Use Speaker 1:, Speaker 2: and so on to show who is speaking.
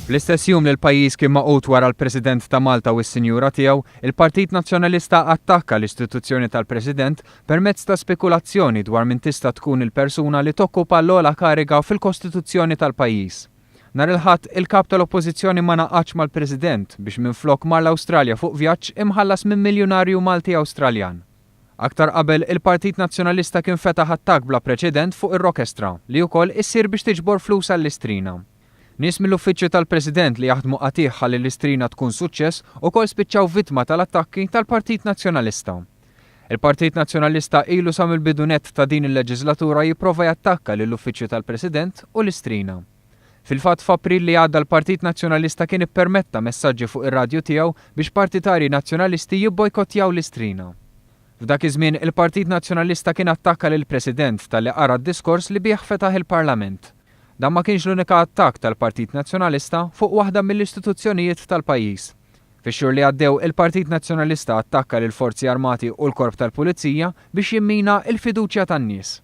Speaker 1: Fl-istess jum li l-pajjiż kien maqut wara l-President ta' Malta u s-Sinjura tiegħu, il-Partit Nazzjonalista attakka l-istituzzjoni tal-President permezz ta' spekulazzjoni dwar min tista' tkun il-persuna li tokkupa l-ogħla kariga fil-kostituzzjoni tal-pajjiż. Nhar il-Ħadd il-kap tal-oppożizzjoni ma naqgħatx mal-President biex minflok mar l-Awstralja fuq vjaġġ imħallas minn miljonarju Malti Awstraljan. Aktar qabel il-Partit Nazzjonalista kien fetaħ attakk bla preċedent fuq ir-Rockestra li wkoll issir biex tiġbor flus għall-istrina. Nies mill-uffiċċju tal-President li jaħdmu qatih ħalli l-istrina tkun suċċess ukoll spiċċaw vittma tal-attakki tal-Partit Nazzjonalista. Il-Partit Nazzjonalista ilu sa mill-bidunet ta' din il-leġislatura jipprova jattakka lill-uffiċċju tal-President u l-istrina. Fil-fatt f'April li għadda l-Partit Nazzjonalista kien ippermetta messaġġi fuq ir-radju tiegħu biex partitarji nazzjonalisti jibbojkottjaw l-istrina. F'dak iż-żmien il-Partit Nazzjonalista kien attakka lill-President talli qara d-diskors li bih fetaħ il-Parlament. Dan ma kienx l-unika attakk tal-Partit Nazzjonalista fuq waħda mill-istituzzjonijiet tal-pajjiż. Fix-xhur li għaddew il-Partit Nazzjonalista attakka lill forzi Armati u l-Korp tal-Pulizija biex jimmina l-fiduċja tan-nies.